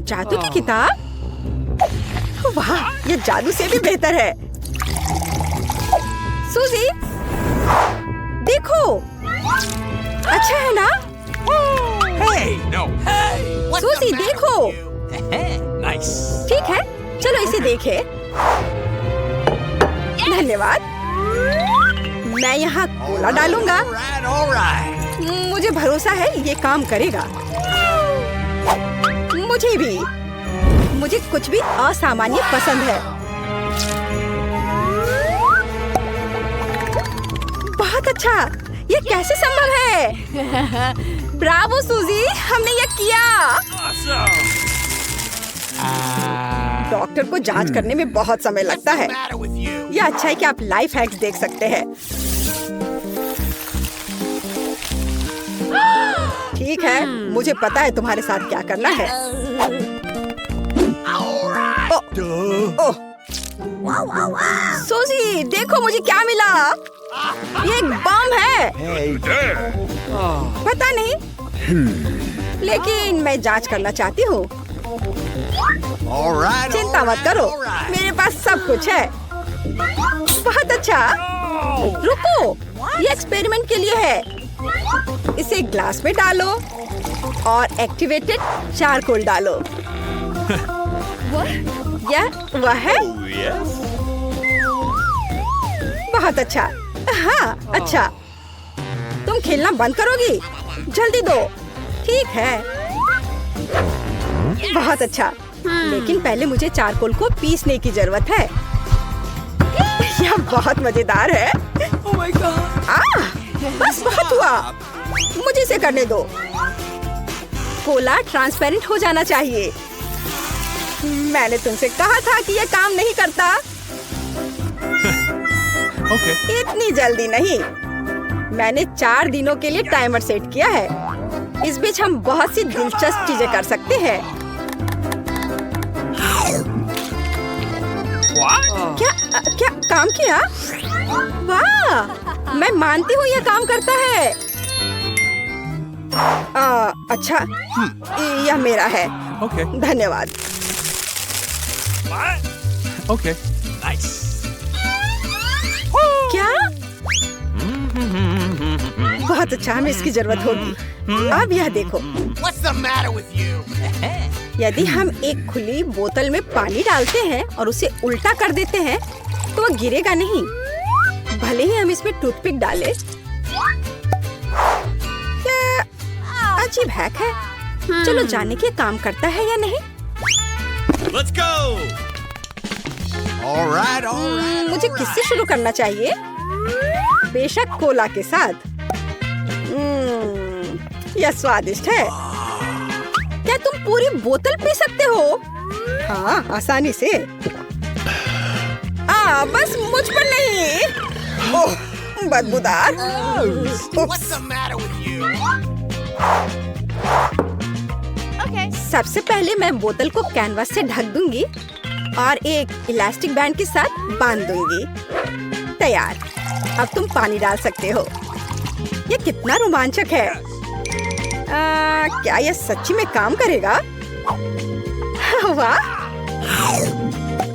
जादू की किताब? वाह, ये जादू से भी बेहतर है। सूजी, देखो, अच्छा है ना? सूजी, देखो। ठीक है, चलो इसे देखें। धन्यवाद। मैं यहाँ कोला डालूंगा। मुझे भरोसा है ये काम करेगा। मुझे भी। मुझे कुछ भी असामान्य पसंद है। बहुत अच्छा। ये कैसे संभव है? ब्रावो सूजी, हमने ये किया। डॉक्टर को जांच करने में बहुत समय लगता है। यह अच्छा है कि आप लाइफ हैक्स देख सकते हैं। ठीक है, मुझे पता है तुम्हारे साथ क्या करना है। ओह, सूजी, देखो मुझे क्या मिला। ये एक बम है। पता नहीं, लेकिन मैं जांच करना चाहती हूँ। चिंता मत करो, मेरे पास सब कुछ है। बहुत अच्छा। रुको, ये एक्सपेरिमेंट के लिए है। इसे ग्लास में डालो और एक्टिवेटेड चारकोल डालो। वह है? बहुत अच्छा। हाँ, अच्छा। तुम खेलना बंद करोगी? जल्दी दो। ठीक है। बहुत अच्छा। लेकिन पहले मुझे चारकोल को पीसने की जरूरत है। यह बहुत मजेदार है। Oh my God! बस बहुत हुआ। मुझे इसे करने दो। कोला ट्रांसपेरेंट हो जाना चाहिए। मैंने तुमसे कहा था कि यह काम नहीं करता। Okay. इतनी जल्दी नहीं। मैंने 4 दिनों के लिए टाइमर सेट किया है। इस बीच हम बहुत सी दिलचस्प चीजें कर सकते हैं। क्या काम किया? वाह, मैं मानती हूँ यह काम करता है। अच्छा, यह मेरा है। Okay. धन्यवाद। Okay. Nice. क्या? बहुत अच्छा, हमें इसकी जरूरत होगी। अब यह देखो। What's the matter with you? यदि हम एक खुली बोतल में पानी डालते हैं और उसे उल्टा कर देते हैं तो वह गिरेगा नहीं, भले ही हम इसमें टूथपिक डालें। क्या अजीब हैक है। चलो जाने के काम करता है या नहीं। Let's go. All right. मुझे किससे शुरू करना चाहिए? बेशक कोला के साथ। यह स्वादिष्ट है। क्या तुम पूरी बोतल पी सकते हो? हाँ, आसानी से। बस मुझ पर नहीं। ओह, बदबूदार। What's the matter with you? सबसे पहले मैं बोतल को कैनवास से ढक दूंगी और एक इलास्टिक बैंड के साथ बांध दूंगी। तैयार। अब तुम पानी डाल सकते हो। ये कितना रोमांचक है। क्या यह सच्ची में काम करेगा? वाह,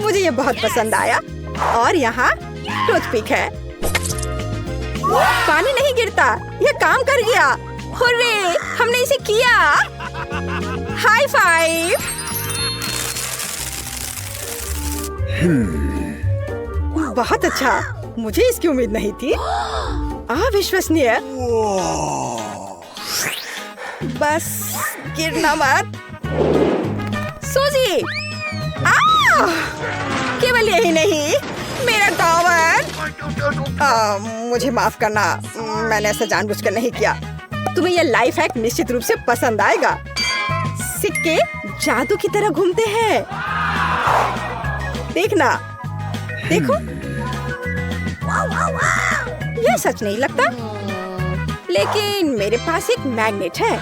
मुझे ये बहुत पसंद आया। और यहाँ टूथपिक है। पानी नहीं गिरता, यह काम कर गया। हुर्रे, हमने इसे किया। High five. बहुत अच्छा, मुझे इसकी उम्मीद नहीं थी। अविश्वसनीय। बस गिरना मत। सूजी, केवल यही नहीं, मेरा टॉवर। मुझे माफ करना, मैंने ऐसा जानबूझकर नहीं किया। तुम्हें यह लाइफ हैक निश्चित रूप से पसंद आएगा। सिक्के जादू की तरह घूमते हैं। देखना, देखो। यह सच नहीं लगता, लेकिन मेरे पास एक मैग्नेट है।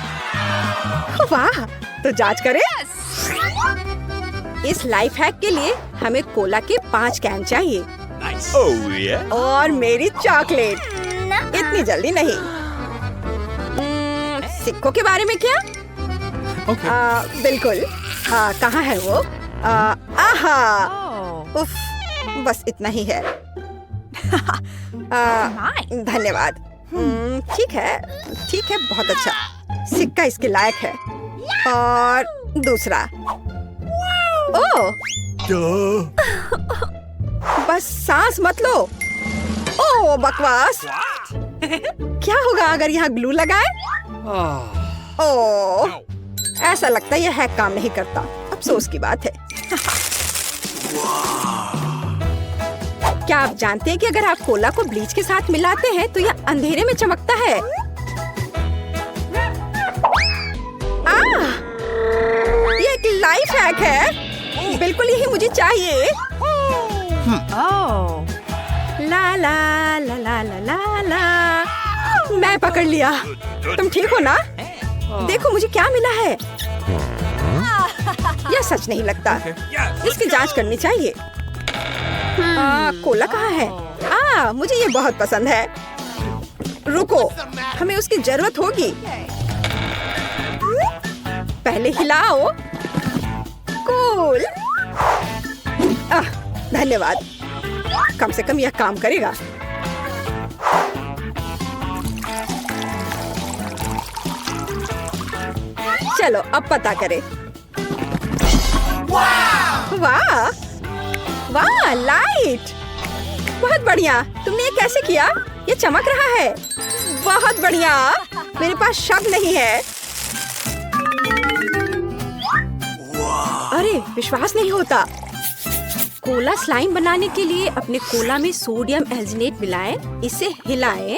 वाह, तो जांच करें। इस लाइफ हैक के लिए हमें कोला के 5 कैन चाहिए। और मेरी चॉकलेट। इतनी जल्दी नहीं। सिक्कों के बारे में क्या? Okay. बिल्कुल। कहाँ है वो? आहा। उफ, बस इतना ही है। धन्यवाद। ठीक है, बहुत अच्छा। सिक्का इसके लायक है। और दूसरा। ओह, बस सांस मत लो। ओह, बकवास। क्या होगा अगर यहाँ ग्लू लगाए? ओह, ऐसा लगता है यह हैक काम नहीं करता। अफसोस की बात है। क्या आप जानते हैं कि अगर आप कोला को ब्लीच के साथ मिलाते हैं तो यह अंधेरे में चमकता है? ये एक लाइफ हैक है। बिल्कुल यही मुझे चाहिए। ला ला ला ला ला ला ला। मैं पकड़ लिया। तुम ठीक हो ना? देखो मुझे क्या मिला है। यह सच नहीं लगता। इसकी जांच करनी चाहिए। कोला कहाँ है? मुझे ये बहुत पसंद है। रुको, हमें उसकी जरूरत होगी। पहले हिलाओ। कूल। धन्यवाद। कम से कम यह काम करेगा। चलो अब पता करें। वाह वाह, लाइट। बहुत बढ़िया। तुमने ये कैसे किया? ये चमक रहा है। बहुत बढ़िया। मेरे पास शब्द नहीं है। अरे विश्वास नहीं होता। कोला स्लाइम बनाने के लिए अपने कोला में सोडियम एल्जिनेट मिलाएं, इसे हिलाएं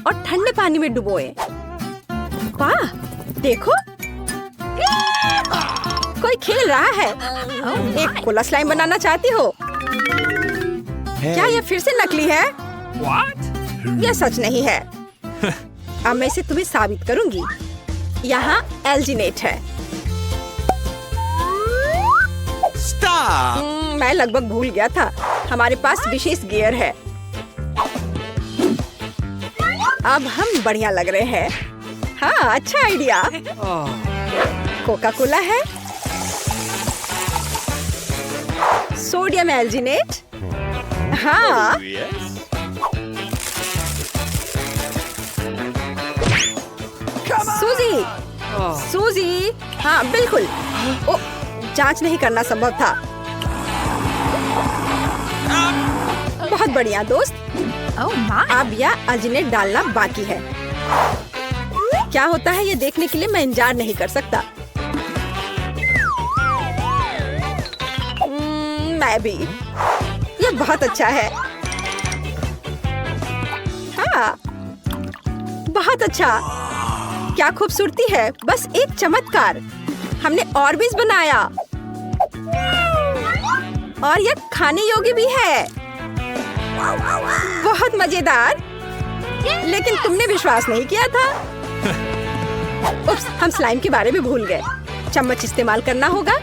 और ठंडे पानी में डुबोएं। वाह, देखो कोई खेल रहा है। एक कोला स्लाइम बनाना चाहती हो? क्या यह फिर से नकली है? यह सच नहीं है। अब मैं इसे तुम्हें साबित करूंगी। यहाँ एल्जिनेट है। मैं लगभग भूल गया था। हमारे पास विशेष गियर है। अब हम बढ़िया लग रहे हैं। हाँ, अच्छा आइडिया। कोका कोला है, सोडियम एल्जिनेट। हाँ, सूजी। सूजी। हाँ बिल्कुल। ओ, जांच नहीं करना संभव था। बहुत बढ़िया दोस्त। अब यह एल्जिनेट डालना बाकी है। क्या होता है ये देखने के लिए मैं इंतजार नहीं कर सकता। मैं भी। ये बहुत अच्छा है। हाँ, बहुत अच्छा। क्या खूबसूरती है। बस एक चमत्कार। हमने ऑर्बिस बनाया और यह खाने योग्य भी है। बहुत मजेदार। लेकिन तुमने विश्वास नहीं किया था। उप्स, हम स्लाइम के बारे में भूल गए। चम्मच इस्तेमाल करना होगा।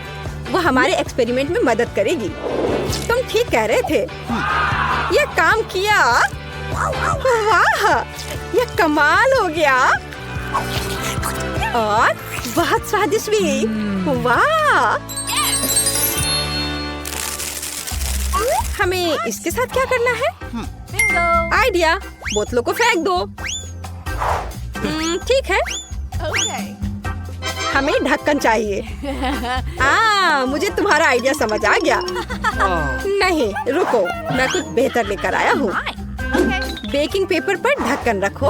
वो हमारे एक्सपेरिमेंट में मदद करेगी। तुम ठीक कह रहे थे। ये काम किया। वाह, ये कमाल हो गया। और बहुत स्वादिष्ट भी। वाह। हमें इसके साथ क्या करना है? आइडिया। बोतलों को फेंक दो। ठीक है। हमें ढक्कन चाहिए। मुझे तुम्हारा आइडिया समझ आ गया। नहीं, रुको, मैं कुछ बेहतर लेकर आया हूँ। बेकिंग पेपर पर ढक्कन रखो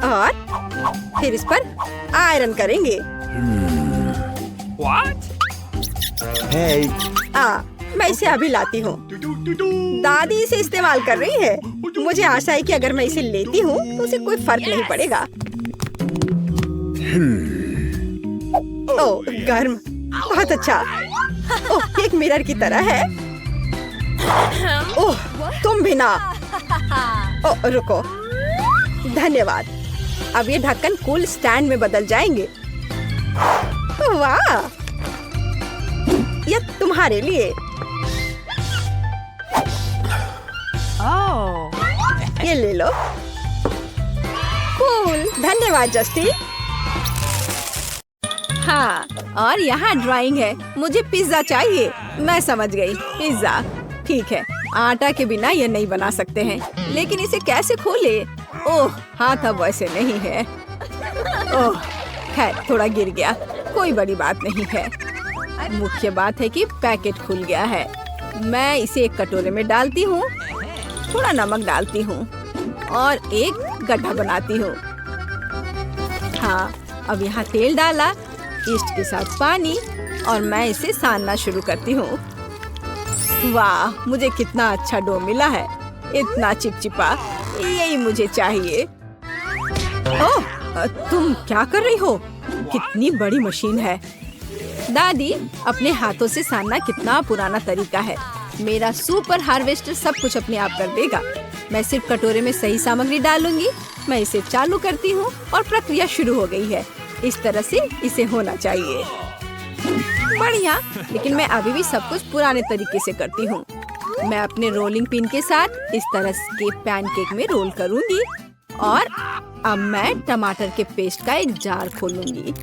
और फिर इस पर आयरन करेंगे। Hey. मैं इसे अभी लाती हूँ। दादी इसे इस्तेमाल कर रही है। मुझे आशा है कि अगर मैं इसे लेती हूँ तो उसे कोई फर्क नहीं पड़ेगा। ओह, गर्म। बहुत अच्छा। ओह, एक मिरर की तरह है। ओह, तुम भी ना। ओह, रुको। धन्यवाद। अब ये ढक्कन कूल स्टैंड में बदल जाएंगे। वाह, यह तुम्हारे लिए। ये ले लो। कूल। धन्यवाद जस्टी। हाँ, और यहाँ ड्राइंग है। मुझे पिज्जा चाहिए। मैं समझ गई, पिज्जा। ठीक है, आटा के बिना ये नहीं बना सकते हैं, लेकिन इसे कैसे खोले? ओह, हाथ अब वैसे नहीं है। ओह, खैर थोड़ा गिर गया, कोई बड़ी बात नहीं है। मुख्य बात है कि पैकेट खुल गया है। मैं इसे एक कटोरे में डालती हूँ, थोड़ा नमक डालती हूँ और एक गड्ढा बनाती हूँ। हाँ, अब यहाँ तेल डाला, ईस्ट के साथ पानी, और मैं इसे सानना शुरू करती हूँ। वाह, मुझे कितना अच्छा डो मिला है, इतना चिपचिपा, यही मुझे चाहिए। ओह, तुम क्या कर रही हो? कितनी बड़ी मशीन है। दादी, अपने हाथों से सानना कितना पुराना तरीका है। मेरा सुपर हार्वेस्टर सब कुछ अपने आप कर देगा। मैं सिर्फ कटोरे में सही सामग्री डालूंगी। मैं इसे चालू करती हूँ और प्रक्रिया शुरू हो गई है। इस तरह से इसे होना चाहिए। बढ़िया, लेकिन मैं अभी भी सब कुछ पुराने तरीके से करती हूँ। मैं अपने रोलिंग पिन के साथ इस तरह के पैनकेक में रोल करूँगी और अब मैं टमाटर के पेस्ट का एक जार खोलूंगी।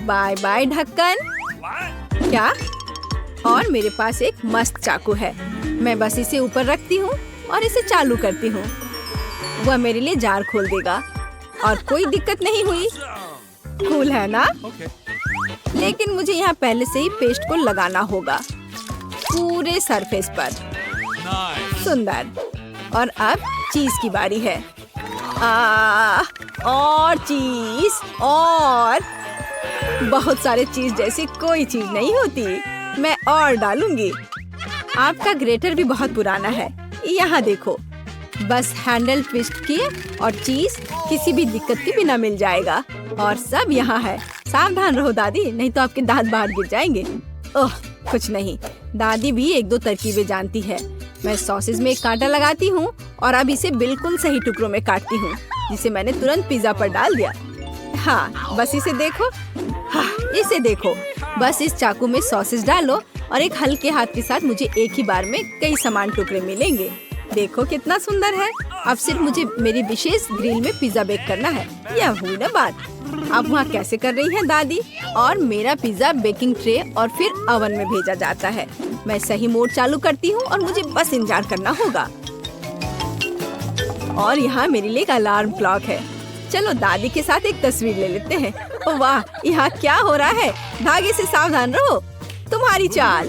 बाय बाय ढक्कन। क्या? और मेरे पास एक मस्त चाकू है। मैं बस इसे ऊपर रखती हूँ और इसे चालू करती हूँ। वह मेरे लिए जार खोल देगा और कोई दिक्कत नहीं हुई। कूल है ना? लेकिन मुझे यहाँ पहले से ही पेस्ट को लगाना होगा पूरे सरफेस पर। सुंदर। और अब चीज की बारी है। और चीज, और बहुत सारे चीज जैसी कोई चीज नहीं होती। मैं और डालूंगी। आपका ग्रेटर भी बहुत पुराना है। यहाँ देखो, बस हैंडल ट्विस्ट किए और चीज किसी भी दिक्कत के बिना मिल जाएगा। और सब यहाँ है। सावधान रहो दादी, नहीं तो आपके दांत बाहर गिर जाएंगे। ओह, कुछ नहीं, दादी भी एक दो तरकीबें जानती है। मैं सॉसेज में एक कांटा लगाती हूँ और अब इसे बिल्कुल सही टुकड़ों में काटती हूँ, जिसे मैंने तुरंत पिज्जा पर डाल दिया। हाँ, बस इसे देखो। हाँ, इसे देखो। बस इस चाकू में सॉसेज डालो और एक हल्के हाथ के साथ मुझे एक ही बार में कई समान टुकड़े मिलेंगे। देखो कितना सुंदर है। अब सिर्फ मुझे मेरी विशेष ग्रिल में पिज्जा बेक करना है। यह हुई ना बात। अब वहाँ कैसे कर रही हैं दादी? और मेरा पिज्जा बेकिंग ट्रे और फिर ओवन में भेजा जाता है। मैं सही मोड चालू करती हूँ और मुझे बस इंतजार करना होगा। और यहाँ मेरे लिए एक अलार्म क्लॉक है। चलो दादी के साथ एक तस्वीर ले लेते हैं। ओह वाह, यहाँ क्या हो रहा है? धागे से सावधान रहो। तुम्हारी चाल।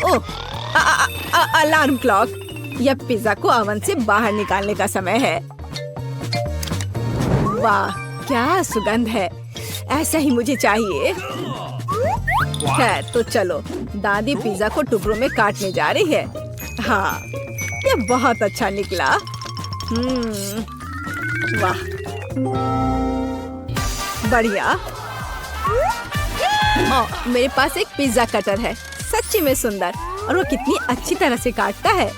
ओह, अलार्म क्लॉक। यह पिज्जा को ओवन से बाहर निकालने का समय है। वाह, क्या सुगंध है। ऐसा ही मुझे चाहिए। खैर तो चलो, दादी पिज्जा को टुकड़ों में काटने जा रही है। हाँ, यह बहुत अच्छा निकला। वाह, बढ़िया। मेरे पास एक पिज्जा कटर है, सच्ची में सुंदर, और वो कितनी अच्छी तरह से काटता है।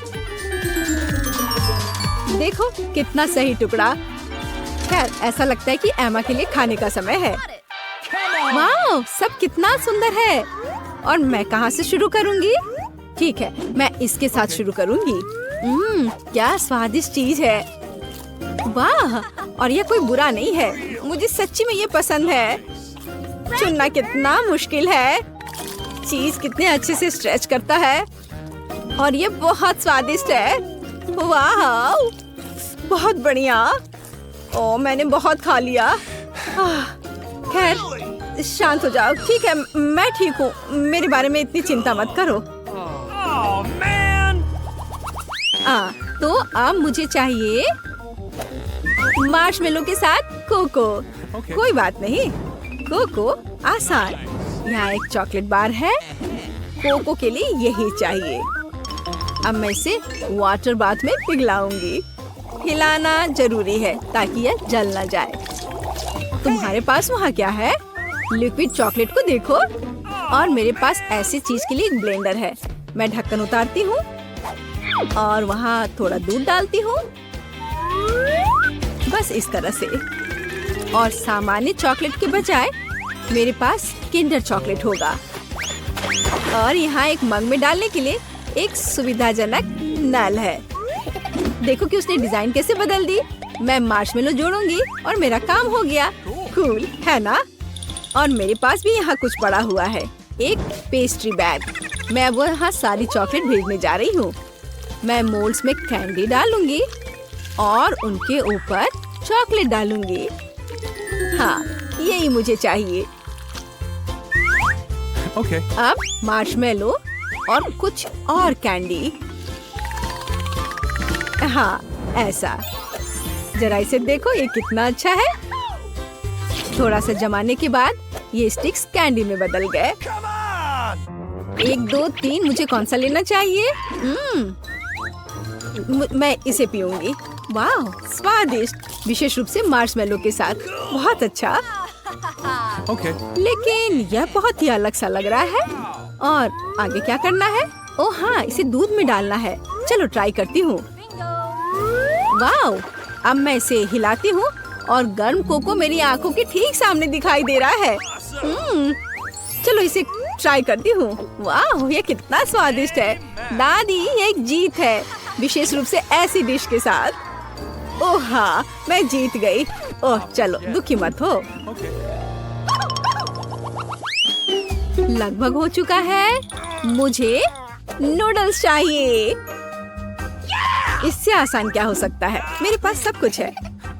देखो कितना सही टुकड़ा। खैर, ऐसा लगता है कि एमा के लिए खाने का समय है। वाह, सब कितना सुंदर है। और मैं कहाँ से शुरू करूँगी? ठीक है, मैं इसके साथ शुरू करूँगी। क्या स्वादिष्ट चीज है। वाह, और यह कोई बुरा नहीं है। मुझे सच्ची में ये पसंद है। चुनना कितना मुश्किल है। चीज कितने अच्छे से स्ट्रेच करता है और ये बहुत स्वादिष्ट है। वाह, बहुत बढ़िया। ओ, मैंने बहुत खा लिया। खैर, शांत हो जाओ। ठीक है, मैं ठीक हूँ। मेरे बारे में इतनी चिंता मत करो। तो अब मुझे चाहिए मार्शमेलो के साथ कोको। कोई बात नहीं, कोको आसान। यहाँ एक चॉकलेट बार है। कोको के लिए यही चाहिए। अब मैं इसे वाटर बाथ में पिघलाऊंगी। हिलाना जरूरी है ताकि यह जल न जाए। तुम्हारे पास वहाँ क्या है? लिक्विड चॉकलेट को देखो। और मेरे पास ऐसी चीज के लिए एक ब्लेंडर है। मैं ढक्कन उतारती हूँ और वहाँ थोड़ा दूध डालती हूँ, बस इस तरह से। और सामान्य चॉकलेट के बजाय मेरे पास किंडर चॉकलेट होगा। और यहाँ एक मग में डालने के लिए एक सुविधाजनक नल है। देखो कि उसने डिजाइन कैसे बदल दी। मैं मार्शमेलो जोड़ूंगी और मेरा काम हो गया। कूल है ना? और मेरे पास भी यहाँ कुछ पड़ा हुआ है, एक पेस्ट्री बैग। मैं वो यहाँ सारी चॉकलेट भेजने जा रही हूँ। मैं मोल्ड्स में कैंडी डालूंगी और उनके ऊपर चॉकलेट डालूंगी। हाँ, यही मुझे चाहिए। Okay. अब मार्शमेलो और कुछ और कैंडी। हाँ, ऐसा। जरा इसे देखो, ये कितना अच्छा है। थोड़ा सा जमाने के बाद ये स्टिक्स कैंडी में बदल गए। 1 2 3, मुझे कौन सा लेना चाहिए? मैं इसे पीऊंगी। वाह, स्वादिष्ट, विशेष रूप से मार्शमेलो के साथ। बहुत अच्छा। Okay. लेकिन यह बहुत ही अलग सा लग रहा है। और आगे क्या करना है? ओह हाँ, इसे दूध में डालना है। चलो ट्राई करती हूँ। वाह, अब मैं इसे हिलाती हूँ और गर्म कोको मेरी आंखों के ठीक सामने दिखाई दे रहा है। चलो इसे ट्राई करती हूँ। वाह, ये कितना स्वादिष्ट है। दादी, ये एक जीत है, विशेष रूप से ऐसी डिश के साथ। ओह हाँ, मैं जीत गई। ओह चलो, दुखी मत हो। लगभग हो चुका है। मुझे नूडल्स चाहिए। इससे आसान क्या हो सकता है? मेरे पास सब कुछ है।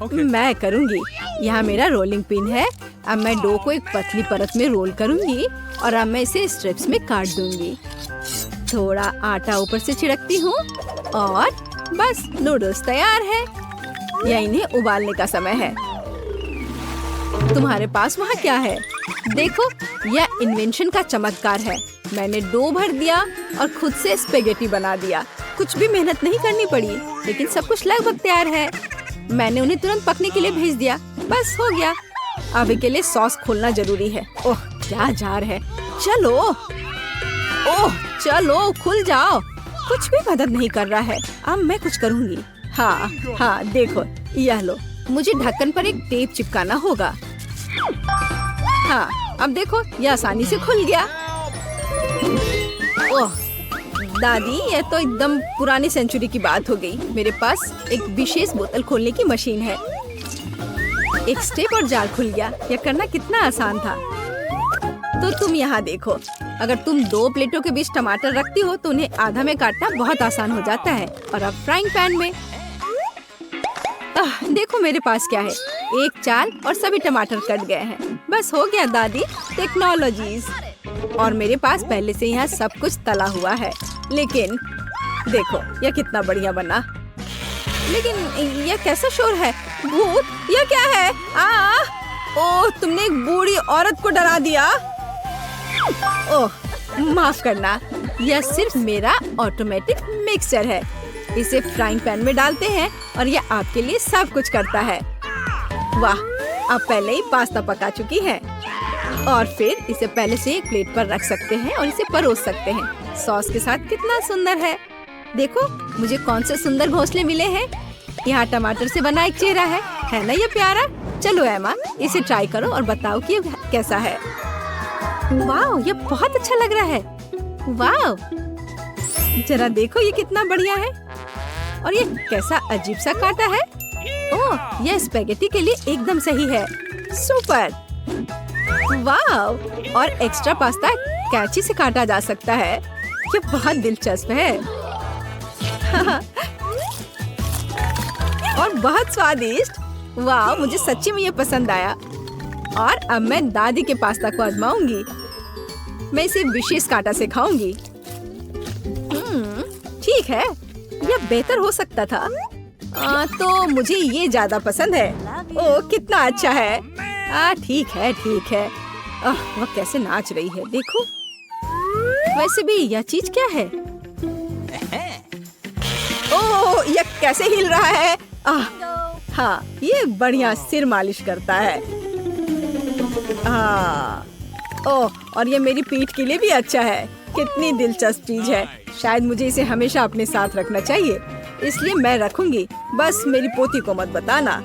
मैं करूंगी। यहाँ मेरा रोलिंग पिन है। अब मैं डो को एक पतली परत में रोल करूंगी और अब मैं इसे स्ट्रिप्स में काट दूंगी। थोड़ा आटा ऊपर से छिड़कती हूँ और बस नूडल्स तैयार है। या इन्हें उबालने का समय है। तुम्हारे पास वहाँ क्या है? देखो, यह इन्वेंशन का चमत्कार है। मैंने डो भर दिया और खुद से स्पेगेटी बना दिया। कुछ भी मेहनत नहीं करनी पड़ी, लेकिन सब कुछ लगभग तैयार है। मैंने उन्हें तुरंत पकने के लिए भेज दिया। बस हो गया। अब के लिए सॉस खोलना जरूरी है। ओह, क्या जार है। चलो, ओह चलो, खुल जाओ। कुछ भी मदद नहीं कर रहा है। अब मैं कुछ करूँगी। हाँ हाँ, देखो, यह लो। मुझे ढक्कन पर एक टेप चिपकाना होगा। हाँ, अब देखो, यह आसानी से खुल गया। ओह दादी, यह तो एकदम पुरानी सेंचुरी की बात हो गई। मेरे पास एक विशेष बोतल खोलने की मशीन है। एक स्टेप और जार खुल गया। यह करना कितना आसान था। तो तुम यहाँ देखो, अगर तुम 2 प्लेटों के बीच टमाटर रखती हो तो उन्हें आधा में काटना बहुत आसान हो जाता है। और अब फ्राइंग पैन में देखो मेरे पास क्या है, एक चाल और सभी टमाटर कट गए हैं। बस हो गया दादी, टेक्नोलॉजीज। और मेरे पास पहले से यहाँ सब कुछ तला हुआ है। लेकिन देखो, यह कितना बढ़िया बना। लेकिन यह कैसा शोर है? भूत? यह क्या है? ओह, तुमने एक बूढ़ी औरत को डरा दिया। ओह माफ करना, यह सिर्फ मेरा ऑटोमेटिक मिक्सचर है। इसे फ्राइंग पैन में डालते हैं और यह आपके लिए सब कुछ करता है। वाह, अब पहले ही पास्ता पका चुकी है। और फिर इसे पहले से एक प्लेट पर रख सकते हैं और इसे परोस सकते हैं। सॉस के साथ कितना सुंदर है। देखो, मुझे कौन से सुंदर घोंसले मिले हैं। यहाँ टमाटर से बना एक चेहरा है ना ये प्यारा? चलो एमा, इसे ट्राई करो और बताओ कि कैसा है। वाह, ये बहुत अच्छा लग रहा है। वाह, जरा देखो, ये कितना बढ़िया है। और ये कैसा अजीब सा काटा है। ओह, यह स्पेगेटी के लिए एकदम सही है। सुपर। वाह, और एक्स्ट्रा पास्ता कैंची से काटा जा सकता है। ये बहुत दिलचस्प है। और बहुत स्वादिष्ट। वाह, मुझे सच्ची में ये पसंद आया। और अब मैं दादी के पास्ता को आजमाऊंगी। मैं इसे विशेष कांटा से खाऊंगी। ठीक है, यह बेहतर हो सकता था। तो मुझे ये ज्यादा पसंद है। ओह, कितना अच्छा है। ठीक है, ठीक है। वह कैसे नाच रही है, देखो। वैसे भी यह चीज क्या है? ओह, यह कैसे हिल रहा है? हाँ, ये बढ़िया सिर मालिश करता है। ओह, और ये मेरी पीठ के लिए भी अच्छा है। कितनी दिलचस्प चीज है। शायद मुझे इसे हमेशा अपने साथ रखना चाहिए, इसलिए मैं रखूंगी। बस मेरी पोती को मत बताना।